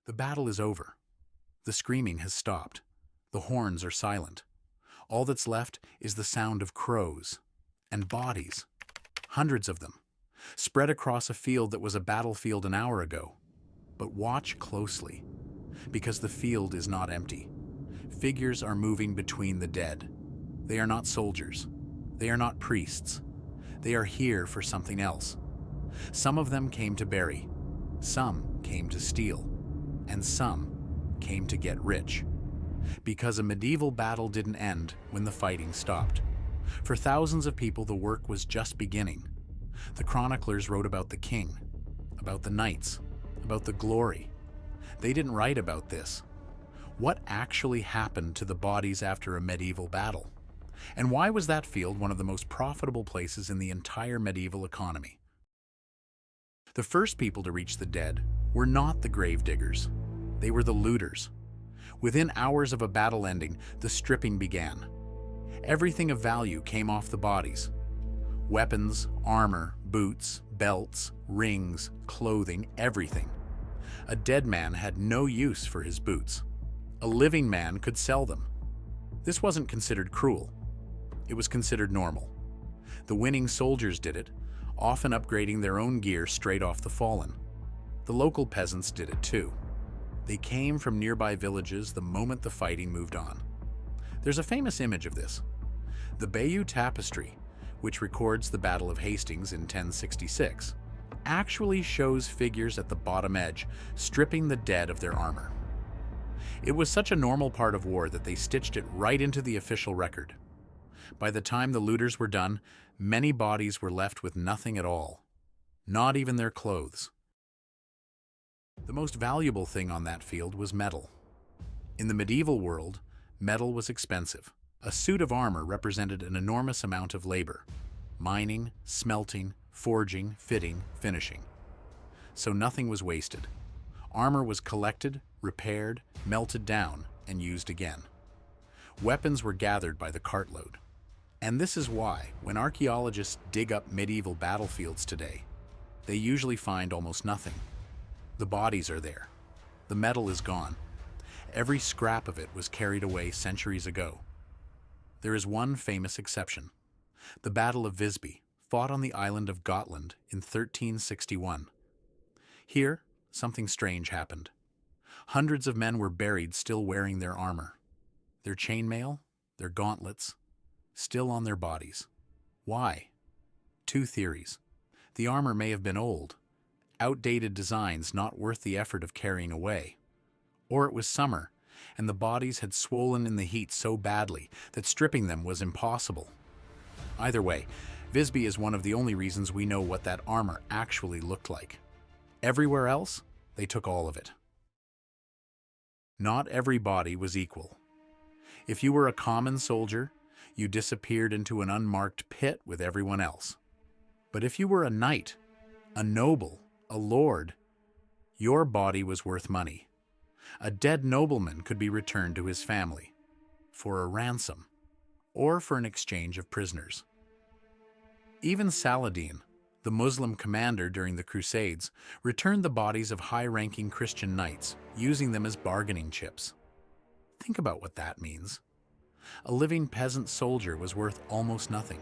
The battle is over. The screaming has stopped. The horns are silent. All that's left is the sound of crows and bodies, hundreds of them, spread across a field that was a battlefield an hour ago. But watch closely, because the field is not empty. Figures are moving between the dead. They are not soldiers. They are not priests. They are here for something else. Some of them came to bury. Some came to steal. And some came to get rich. Because a medieval battle didn't end when the fighting stopped. For thousands of people, the work was just beginning. The chroniclers wrote about the king, about the knights, about the glory. They didn't write about this. What actually happened to the bodies after a medieval battle? And why was that field one of the most profitable places in the entire medieval economy? The first people to reach the dead were not the grave diggers. They were the looters. Within hours of a battle ending, the stripping began. Everything of value came off the bodies. Weapons, armor, boots, belts, rings, clothing, everything. A dead man had no use for his boots. A living man could sell them. This wasn't considered cruel. It was considered normal. The winning soldiers did it, often upgrading their own gear straight off the fallen. The local peasants did it too. They came from nearby villages the moment the fighting moved on. There's a famous image of this. The Bayeux Tapestry, which records the Battle of Hastings in 1066, actually shows figures at the bottom edge stripping the dead of their armor. It was such a normal part of war that they stitched it right into the official record. By the time the looters were done, many bodies were left with nothing at all, not even their clothes. The most valuable thing on that field was metal. In the medieval world, metal was expensive. A suit of armor represented an enormous amount of labor: mining, smelting, forging, fitting, finishing. So nothing was wasted. Armor was collected, repaired, melted down, and used again. Weapons were gathered by the cartload. And this is why, when archaeologists dig up medieval battlefields today, they usually find almost nothing. The bodies are there. The metal is gone. Every scrap of it was carried away centuries ago. There is one famous exception: the Battle of Visby, fought on the island of Gotland in 1361. Here, something strange happened. Hundreds of men were buried still wearing their armor. Their chainmail, their gauntlets, still on their bodies. Why? Two theories. The armor may have been old, outdated designs not worth the effort of carrying away. Or it was summer, and the bodies had swollen in the heat so badly that stripping them was impossible. Either way, Visby is one of the only reasons we know what that armor actually looked like. Everywhere else, they took all of it. Not every body was equal. If you were a common soldier, you disappeared into an unmarked pit with everyone else. But if you were a knight, a noble, a lord, your body was worth money. A dead nobleman could be returned to his family for a ransom or for an exchange of prisoners. Even Saladin, the Muslim commander during the Crusades, returned the bodies of high-ranking Christian knights, using them as bargaining chips. Think about what that means. A living peasant soldier was worth almost nothing.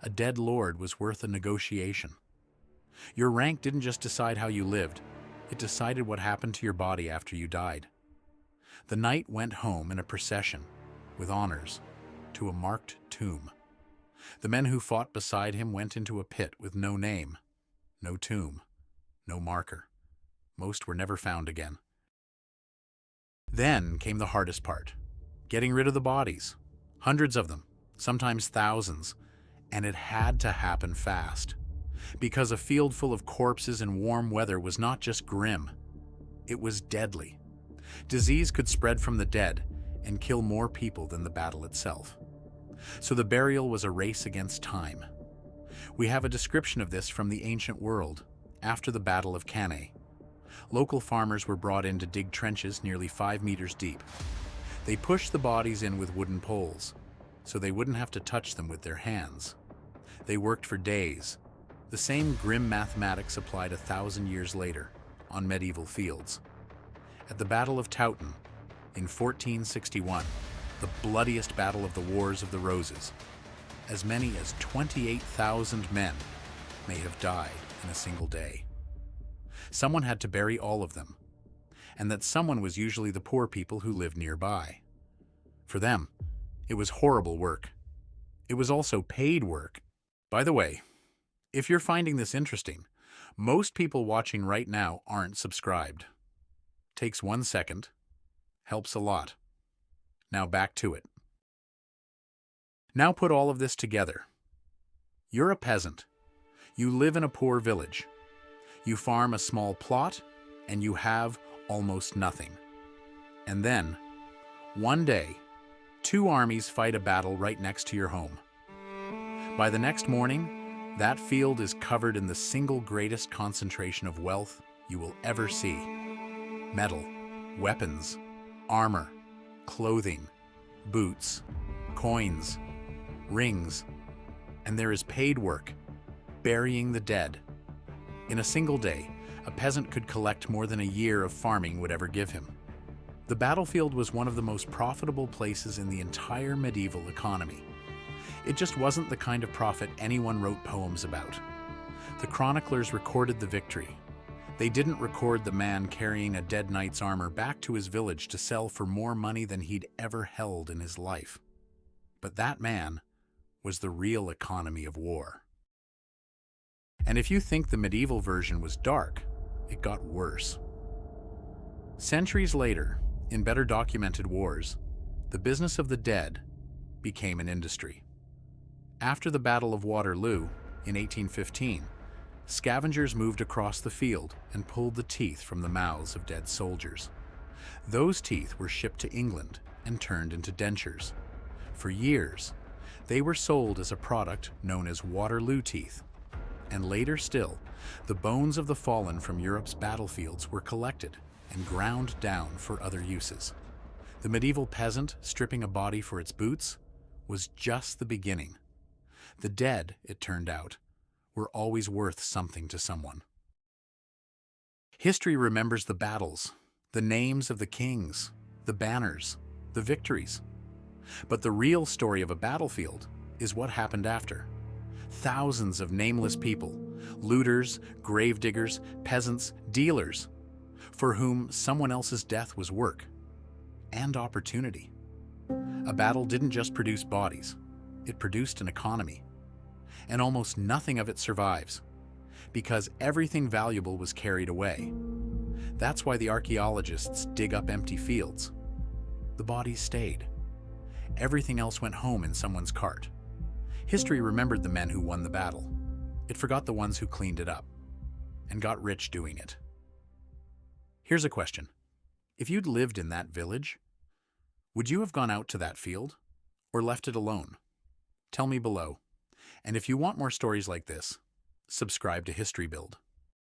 A dead lord was worth a negotiation. Your rank didn't just decide how you lived, it decided what happened to your body after you died. The knight went home in a procession, with honors, to a marked tomb. The men who fought beside him went into a pit with no name, no tomb, no marker. Most were never found again. Then came the hardest part: getting rid of the bodies. Hundreds of them, sometimes thousands, and it had to happen fast. Because a field full of corpses in warm weather was not just grim, it was deadly. Disease could spread from the dead and kill more people than the battle itself. So the burial was a race against time. We have a description of this from the ancient world, after the Battle of Cannae. Local farmers were brought in to dig trenches nearly 5 meters deep. They pushed the bodies in with wooden poles, so they wouldn't have to touch them with their hands. They worked for days. The same grim mathematics applied 1,000 years later, on medieval fields. At the Battle of Towton in 1461, the bloodiest battle of the Wars of the Roses, as many as 28,000 men may have died in a single day. Someone had to bury all of them, and that someone was usually the poor people who lived nearby. For them, it was horrible work. It was also paid work. By the way, if you're finding this interesting, most people watching right now aren't subscribed. Takes 1 second, helps a lot. Now back to it. Now put all of this together. You're a peasant. You live in a poor village. You farm a small plot, and you have almost nothing. And then, one day, 2 armies fight a battle right next to your home. By the next morning, that field is covered in the single greatest concentration of wealth you will ever see. Metal, weapons, armor, clothing, boots, coins, rings, and there is paid work, burying the dead. In a single day, a peasant could collect more than a year of farming would ever give him. The battlefield was one of the most profitable places in the entire medieval economy. It just wasn't the kind of profit anyone wrote poems about. The chroniclers recorded the victory. They didn't record the man carrying a dead knight's armor back to his village to sell for more money than he'd ever held in his life. But that man was the real economy of war. And if you think the medieval version was dark, it got worse. Centuries later, in better documented wars, the business of the dead became an industry. After the Battle of Waterloo in 1815, scavengers moved across the field and pulled the teeth from the mouths of dead soldiers. Those teeth were shipped to England and turned into dentures. For years, they were sold as a product known as Waterloo teeth. And later still, the bones of the fallen from Europe's battlefields were collected and ground down for other uses. The medieval peasant stripping a body for its boots was just the beginning. The dead, it turned out, were always worth something to someone. History remembers the battles, the names of the kings, the banners, the victories. But the real story of a battlefield is what happened after. Thousands of nameless people, looters, gravediggers, peasants, dealers, for whom someone else's death was work and opportunity. A battle didn't just produce bodies, it produced an economy. And almost nothing of it survives, because everything valuable was carried away. That's why the archaeologists dig up empty fields. The bodies stayed. Everything else went home in someone's cart. History remembered the men who won the battle. It forgot the ones who cleaned it up and got rich doing it. Here's a question. If you'd lived in that village, would you have gone out to that field or left it alone? Tell me below. And if you want more stories like this, subscribe to HistoryBilled.